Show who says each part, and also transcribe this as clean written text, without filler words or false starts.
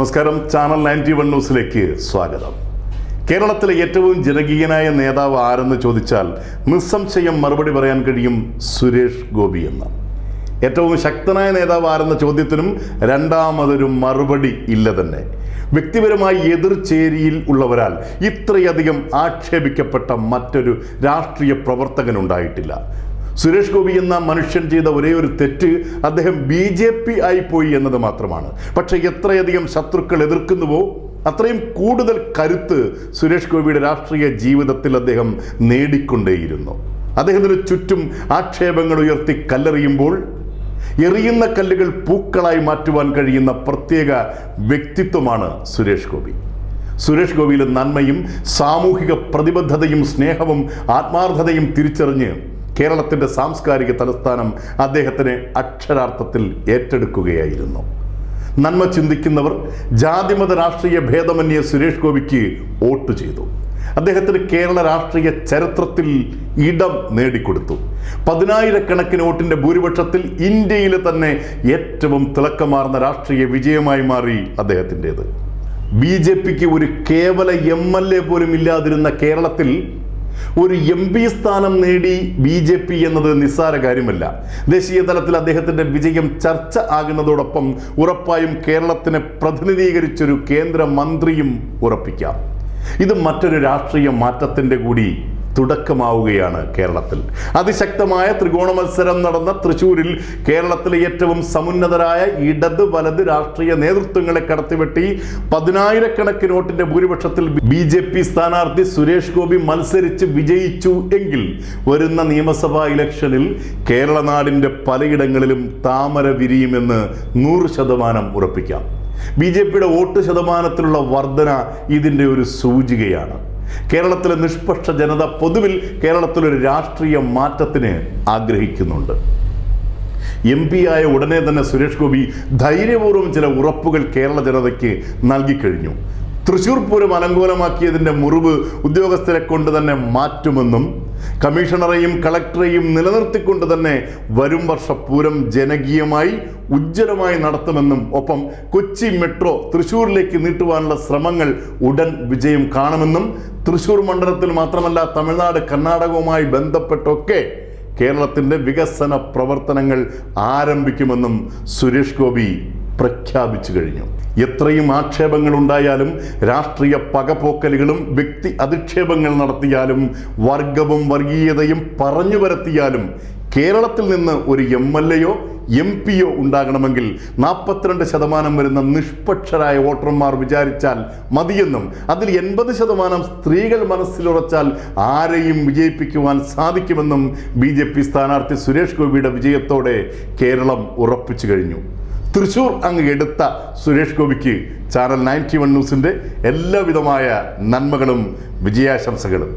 Speaker 1: നമസ്കാരം. ചാനൽ 91 ന്യൂസിലേക്ക് സ്വാഗതം. കേരളത്തിലെ ഏറ്റവും ജനകീയനായ നേതാവ് ആരെന്ന് ചോദിച്ചാൽ നിസ്സംശയം മറുപടി പറയാൻ കഴിയും സുരേഷ് ഗോപി എന്ന്. ഏറ്റവും ശക്തനായ നേതാവ് ആരെന്ന ചോദ്യത്തിനും രണ്ടാമതൊരു മറുപടി ഇല്ല തന്നെ. വ്യക്തിപരമായി എതിർചേരിയിൽ ഉള്ളവരാൽ ഇത്രയധികം ആക്ഷേപിക്കപ്പെട്ട മറ്റൊരു രാഷ്ട്രീയ പ്രവർത്തകനുണ്ടായിട്ടില്ല. സുരേഷ് ഗോപി എന്ന മനുഷ്യൻ ചെയ്ത ഒരേ ഒരു തെറ്റ് അദ്ദേഹം BJP ആയിപ്പോയി എന്നത് മാത്രമാണ്. പക്ഷേ എത്രയധികം ശത്രുക്കൾ എതിർക്കുന്നുവോ അത്രയും കൂടുതൽ കരുത്ത് സുരേഷ് ഗോപിയുടെ രാഷ്ട്രീയ ജീവിതത്തിൽ അദ്ദേഹം നേടിക്കൊണ്ടേയിരുന്നു. അദ്ദേഹത്തിന് ചുറ്റും ആക്ഷേപങ്ങൾ ഉയർത്തി കല്ലെറിയുമ്പോൾ എറിയുന്ന കല്ലുകൾ പൂക്കളായി മാറ്റുവാൻ കഴിയുന്ന പ്രത്യേക വ്യക്തിത്വമാണ് സുരേഷ് ഗോപി. സുരേഷ് ഗോപിയിലെ നന്മയും സാമൂഹിക പ്രതിബദ്ധതയും സ്നേഹവും ആത്മാർത്ഥതയും തിരിച്ചറിഞ്ഞ് കേരളത്തിൻ്റെ സാംസ്കാരിക തലസ്ഥാനം അദ്ദേഹത്തിന് അക്ഷരാർത്ഥത്തിൽ ഏറ്റെടുക്കുകയായിരുന്നു. നന്മ ചിന്തിക്കുന്നവർ ജാതിമത രാഷ്ട്രീയ ഭേദമന്യേ സുരേഷ് ഗോപിക്ക് വോട്ട് ചെയ്തു. അദ്ദേഹത്തിന് കേരള രാഷ്ട്രീയ ചരിത്രത്തിൽ ഇടം നേടിക്കൊടുത്തു. 10,000-കണക്കിന് വോട്ടിൻ്റെ ഭൂരിപക്ഷത്തിൽ ഇന്ത്യയിലെ തന്നെ ഏറ്റവും തിളക്കമാർന്ന രാഷ്ട്രീയ വിജയമായി മാറി അദ്ദേഹത്തിൻ്റേത്. BJPക്ക് ഒരു കേവല MLA പോലും ഇല്ലാതിരുന്ന കേരളത്തിൽ ഒരു MP സ്ഥാനം നേടി BJP എന്നത് നിസ്സാര കാര്യമല്ല. ദേശീയ തലത്തിൽ അദ്ദേഹത്തിൻ്റെ വിജയം ചർച്ച ആകുന്നതോടൊപ്പം ഉറപ്പായും കേരളത്തിനെ പ്രതിനിധീകരിച്ചൊരു കേന്ദ്രമന്ത്രിയും ഉറപ്പിക്കാം. ഇത് മറ്റൊരു രാഷ്ട്രീയ മാറ്റത്തിൻ്റെ കൂടി തുടക്കമാവുകയാണ് കേരളത്തിൽ. അതിശക്തമായ ത്രികോണ മത്സരം നടന്ന തൃശ്ശൂരിൽ കേരളത്തിലെ ഏറ്റവും സമുന്നതരായ ഇടത് വലത് രാഷ്ട്രീയ നേതൃത്വങ്ങളെ കടത്തിവെട്ടി 10,000-കണക്കിന് വോട്ടിന്റെ ഭൂരിപക്ഷത്തിൽ BJP സ്ഥാനാർത്ഥി സുരേഷ് ഗോപി മത്സരിച്ച് വിജയിച്ചു എങ്കിൽ വരുന്ന നിയമസഭാ ഇലക്ഷനിൽ കേരള നാടിൻ്റെ പലയിടങ്ങളിലും താമര വിരിയുമെന്ന് 100% ഉറപ്പിക്കാം. BJPയുടെ വോട്ട് ശതമാനത്തിലുള്ള വർധന ഇതിൻ്റെ ഒരു സൂചികയാണ്. കേരളത്തിലെ നിഷ്പക്ഷ ജനത പൊതുവിൽ കേരളത്തിലൊരു രാഷ്ട്രീയ മാറ്റത്തിന് ആഗ്രഹിക്കുന്നുണ്ട്. MP ആയ ഉടനെ തന്നെ സുരേഷ് ഗോപി ധൈര്യപൂർവ്വം ചില ഉറപ്പുകൾ കേരള ജനതയ്ക്ക് നൽകിക്കഴിഞ്ഞു. തൃശ്ശൂർ പൂരം അലങ്കോലമാക്കിയതിൻ്റെ മുറിവ് ഉദ്യോഗസ്ഥരെ കൊണ്ട് തന്നെ മാറ്റുമെന്നും കമ്മീഷണറെയും കളക്ടറെയും നിലനിർത്തിക്കൊണ്ട് തന്നെ വരും വർഷ പൂരം ജനകീയമായി ഉജ്ജ്വലമായി നടത്തുമെന്നും ഒപ്പം കൊച്ചി മെട്രോ തൃശ്ശൂരിലേക്ക് നീട്ടുവാനുള്ള ശ്രമങ്ങൾ ഉടൻ വിജയം കാണുമെന്നും തൃശ്ശൂർ മണ്ഡലത്തിൽ മാത്രമല്ല തമിഴ്നാട് കർണാടകവുമായി ബന്ധപ്പെട്ടൊക്കെ കേരളത്തിൻ്റെ വികസന പ്രവർത്തനങ്ങൾ ആരംഭിക്കുമെന്നും സുരേഷ് ഗോപി പ്രഖ്യാപിച്ചു കഴിഞ്ഞു. എത്രയും ആക്ഷേപങ്ങൾ ഉണ്ടായാലും രാഷ്ട്രീയ പകപോക്കലുകളും വ്യക്തി അധിക്ഷേപങ്ങൾ നടത്തിയാലും വർഗവും വർഗീയതയും പറഞ്ഞു പരത്തിയാലും കേരളത്തിൽ നിന്ന് ഒരു MLAയോ MP യോ ഉണ്ടാകണമെങ്കിൽ 42% വരുന്ന നിഷ്പക്ഷരായ വോട്ടർമാർ വിചാരിച്ചാൽ മതിയെന്നും അതിൽ 80% സ്ത്രീകൾ മനസ്സിലുറച്ചാൽ ആരെയും വിജയിപ്പിക്കുവാൻ സാധിക്കുമെന്നും BJP സ്ഥാനാർത്ഥി സുരേഷ് ഗോപിയുടെ വിജയത്തോടെ കേരളം ഉറപ്പിച്ചു കഴിഞ്ഞു. തൃശ്ശൂർ അങ്ങ് എടുത്ത സുരേഷ് ഗോപിക്ക് ചാനൽ 91 ന്യൂസിൻ്റെ എല്ലാവിധമായ നന്മകളും വിജയാശംസകളും.